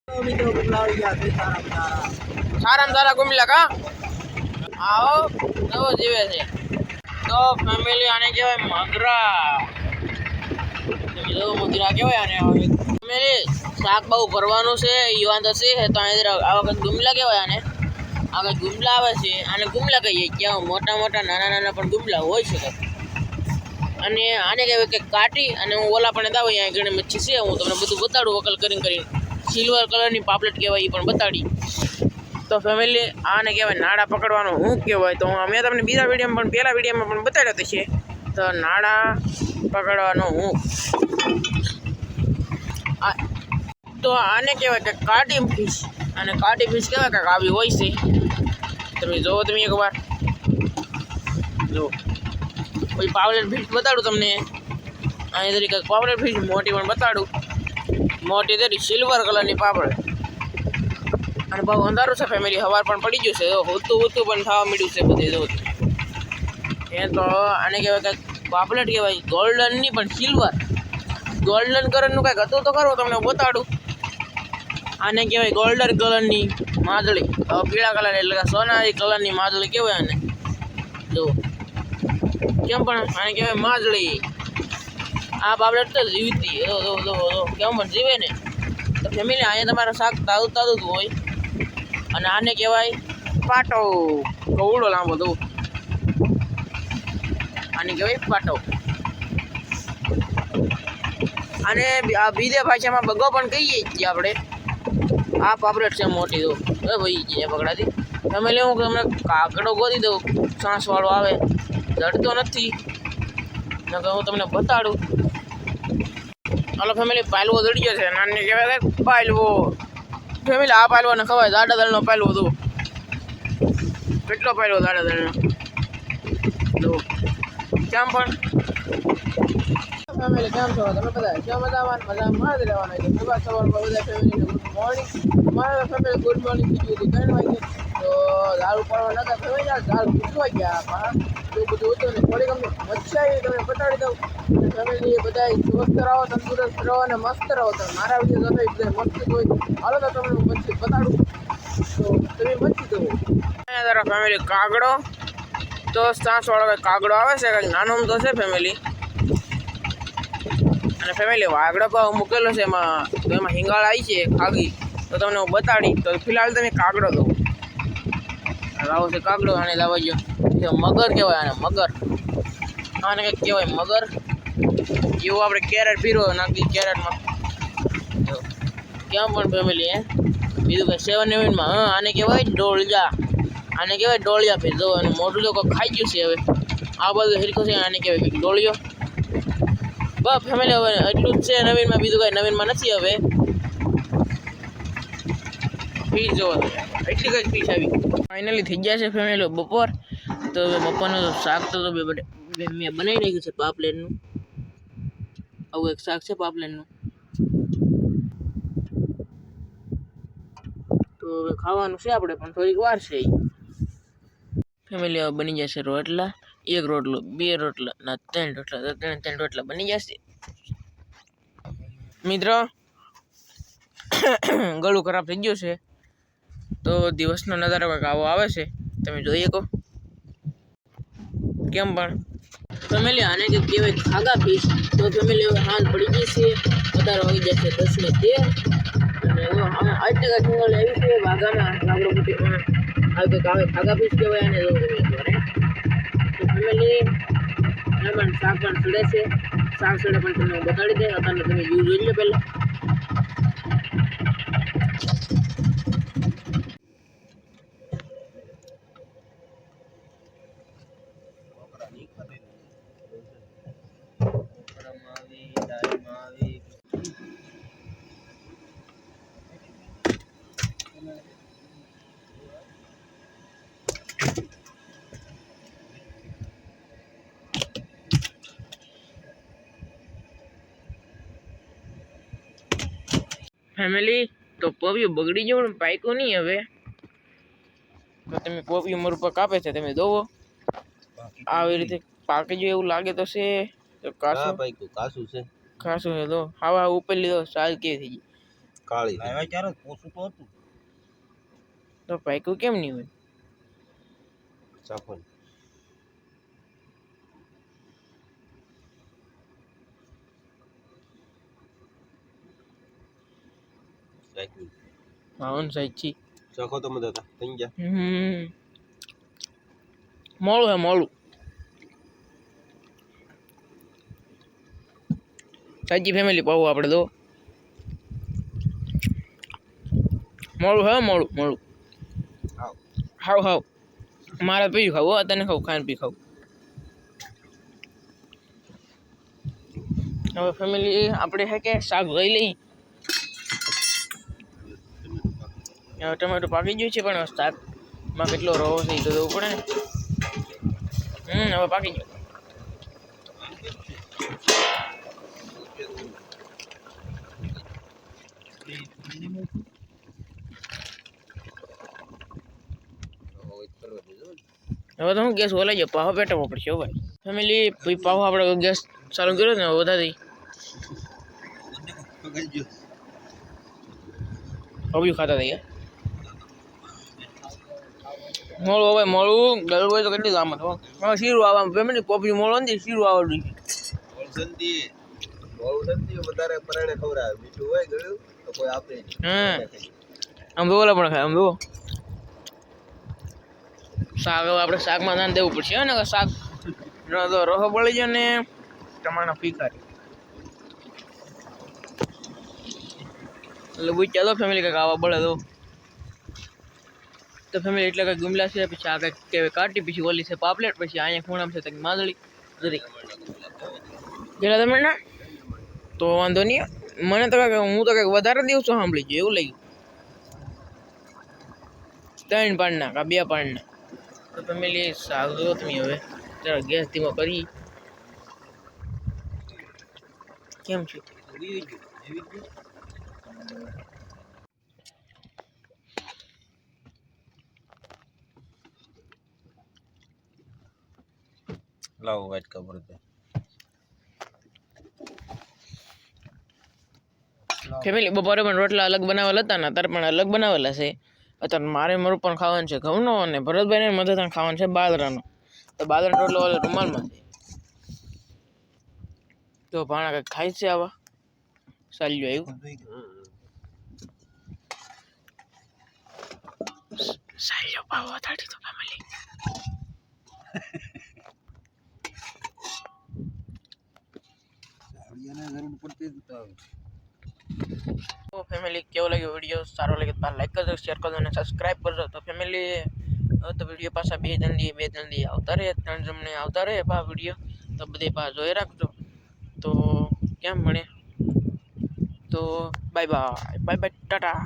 સારામાં સારા ગુમલા કા આવો નવો જીવે છે તો ફેમિલી આને કહેવાય મગરા તમે જો મગરા કહેવાય આને ફેમિલી શાક બહુ ભરવાનું છે ઈવાન તો છે તો આ વખત ગુમલા કહેવાય આને આગળ ગુમલા આવે છે અને ગુમલા કહીએ ક્યાં મોટા મોટા નાના નાના પણ ગુમલા હોય શકે અને આને કહેવાય કે કાટી અને હું ઓલા પણ દાવ અહીંયા ઘણી મચ્છી છે હું તમને બધું બતાડું વકલ કરીને સિલ્વર કલરની પાપલેટ કહેવાય એ પણ બતાડી તો ફેમિલી આને કહેવાય નાડા પકડવાનું હું કહેવાય તો અમે તમને બીજા વિડીયોમાં પણ પહેલા વિડીયોમાં પણ બતાડ્યો તો છે તો નાડા પકડવાનું હું તો આને કહેવાય કે કાટી ફિશ અને કાટી ફિશ કહેવાય કે આવી હોય છે તમે જોવો તમે એકવાર જો કોઈ પાવલેટ ફિશ બતાડું તમને અહીં તરીકે પાવલેટ ફિશ મોટી પણ બતાડું મોટી તરી સિલ્વર કલરની પાપડ અને બહુ અંધારું છે ફેમિલી હવાર પણ પડી ગયું છે હોતું પણ થવા મળ્યું છે બધે જો એ તો આને કહેવાય કે પાપલેટ કહેવાય ગોલ્ડનની પણ સિલ્વર ગોલ્ડન કલરનું કંઈક હતું તો ખરું તમને બતાડું આને કહેવાય ગોલ્ડન કલરની માદળી પીળા કલર એટલે કે સોનારી કલરની માદળી કહેવાય આને જો કેમ પણ આને કહેવાય માદળી આ પાપલેટ તો જીવતી કેમ પણ જીવે ને તો ફેમિલી અહીંયા તમારે શાક તાજું તાજું જ હોય અને આને કહેવાય પાટો કવડો લાંબો દો આને કહેવાય પાટો અને આ બીજા ભાષામાં બગો પણ કહીએ છીએ આપણે આ પાપલેટ છે મોટી દો એ ભાઈ છે પકડાતી ફેમિલી હું તમને કાકડો ગોતી દઉં સાંસવાળો આવે જડતો નથી નકર હું તમને બતાડું હાલો ફેમિલી પાયલવો જડી ગયો છે નાની કહેવાય પાયલવો ફેમિલી આ પાયલવાને ખવાય દાડા દળનો પાયલવો દો કેટલો પાયલવો દાડા દળનો દો કેમ પણ ફેમિલી કેમ છો તમે બધા ક્યાં મજામાં જ રહેવાના છે સવારમાં બધા ફેમિલીને ગુડ મોર્નિંગ મારા ફેમિલી ગુડ મોર્નિંગ કીધું હતી 3 વાગે તો દારૂ પડવા નતા ફેમિલી દારૂ પૂછવા ગયા એવું બધું હતું ને થોડી ગમે મચ્છા તમને બતાડી દઉં ફેમિલી બધા સ્વસ્થ રહો તંદુરસ્ત રહો અને મસ્ત રહો તો મારા વિડીયો જોતા બધા મસ્ત હોય હાલો તો તમને મચ્છી બતાડું તો તમે મચ્છી દો તારા ફેમિલી કાગડો તો સાંસવાળો કાગડો આવે છે કંઈક નાનો તો છે ફેમિલી અને ફેમિલી વાગડો ભાવ મૂકેલો છે એમાં હિંગાળ આવી છે ખાગી તો તમને હું બતાડી તો ફિલહાલ તમે કાગડો દો લાવો છે કાગડો આને લાવવા ગયો મગર કહેવાય આને મગર આને કંઈક કહેવાય મગર એવું આપણે કેરેટ પીરો નાખી કેરેટમાં કેમ પણ ફેમિલી બીજું કંઈ 7-9માં આને કહેવાય ડોળિયા આને કહેવાય ડોળિયા ફીર જો અને મોટું તો કોઈ ખાઈ ગયું છે હવે આ બધું હિરકો છે આને કહેવાય કંઈક ડોળિયો બસ ફેમિલી હવે એટલું જ છે નવીનમાં બીજું કાંઈ નવીનમાં નથી હવે ફીસ જોવો એટલી કંઈક ફીસ આવી ફાઇનલી થઈ ગયા છે ફેમિલી બપોર તો બપોરનું શાક તો મેં બનાવી નાખ્યું છે પાપલેટનું આવું એક શાક છે પાપલેટનું તો હવે ખાવાનું છે આપણે પણ થોડીક વાર છે ફેમિલી હવે બની જશે રોટલા 1 રોટલો 2 રોટલા ના 3 રોટલા 3 રોટલા બની જશે મિત્રો ગળું ખરાબ થઈ ગયું છે તો દિવસનો નજારો કંઈક આવો આવે છે તમે જોઈ શકો કેમ પણ ફેમિલી આને કે કહેવાય ખાગા ફિશ તો ફેમિલી હવે હાલ પડી ગઈ છે વધારે વાગી જશે 10 ને 13 અને આટલી સિંગલ એવી છે વાઘામાં લાગડો મોટી આવે ખાગા ફિશ કહેવાય અને તો ફેમિલી એમાં શાક પણ સડે છે શાક સડે પણ તમને બતાડી દે અત્યારે તમે યુઝ જોઈ લો પહેલાં ફેમિલી તો પોપિયું બગડી ગયું પણ પાક્યું નહીં હવે તો તમે પોપિયું મારું પર કાપે છે તમે જોવો આવી રીતે પાકી ગયું એવું લાગે તો છે તો કાસું છે તો હવા ઉપર લીધો સાલ કેવી થઈ ગઈ કાળી લાવ્યા ત્યારે પોસું તો હતું તો પાક્યું કેમ નહીં હોય? ચાપન સાઈકલ હા સાચી ચાખો તો મજા હતા થઈ ગયા મોળું હે મોળું સાચી ફેમિલી પાવું આપણે તો મોળું હે મોળું મોળું હાવ હાવ મારે પી ખાવું તને ખાવું ખાઈને પી ખાવું હવે ફેમિલી આપણે હે કે શાક લઈ લઈ હવે ટમેટો પાકી ગયું છે પણ શાકમાં કેટલો રવો છે એ તો દેવું પડે ને હવે પાકી ગયો હવે તો હું ગેસ ઓલાઈ ગયો પાવો પેટવો પડશે ભાઈ ફેમિલી પાવો આપણે ગેસ ચાલુ કર્યો ને વધારી હવે ખાતા થઈ મોળું હવે મોળું ગળું હોય તો કેટલી ગામ હતો હવે શીરું આવવા ફેમિલી પોપી મોળો નથી શીરું આવડું છે વધારે પરાણે ખવડાવે મીઠું હોય ગળ્યું તો કોઈ આપે આમ બોલા પણ ખાય આમ જો શાક હવે આપણે શાકમાં ધ્યાન દેવું પડશે ને શાક તો રસો બળી જાય ને ટમાટા ફીકારી એટલે બુઈ ચાલો ફેમિલી કંઈક આવા બળે તો ફેમિલી એટલે કંઈક ગુમલા છે પછી આ કંઈક કહેવાય કાટી પછી ઓલી છે પાપલેટ પછી અહીંયા ખૂણામાં છે કંઈક માદળી જરી જેલા તમે ના તો વાંધો નહીં મને તો કંઈક હું તો કંઈક વધારે દિવસો સાંભળી ગયો એવું લાગ્યું 3 પાણના કા 2 પાણના તો ફેમિલી શાક જો તમે હવે જરા ગેસ ધીમો કરી કેમ છે લાવો વાઈટ કવર દે ફેમિલી બપોરે પણ રોટલા અલગ બનાવેલા હતા ને અત્યારે પણ અલગ બનાવેલા છે અત્યારે મારે મારું પણ ખાવાનું છે ઘઉંનો અને ભરતભાઈને મધેતાણ ખાવાનું છે બાજરાનો તો બાજરાનો રોટલો ઓલો રૂમાલમાં છે તો ભાણા કંઈક ખાય છે આવા ચાલ્યું આવ્યું ચાલ્યો પાવો થાળી તો ફેમિલી તો ફેમિલી કેવો લાગ્યો વિડીયો સારો લાગે તો લાઈક કરજો શેર કરજો અને સબસ્ક્રાઈબ કરજો તો ફેમિલી તો વિડીયો પાછા 2 જણ આવતા રહે 3 જમને આવતા રહે પા વિડીયો તો બધે પા જોઈ રાખજો તો કેમ ભણે તો બાય બાય ટાટા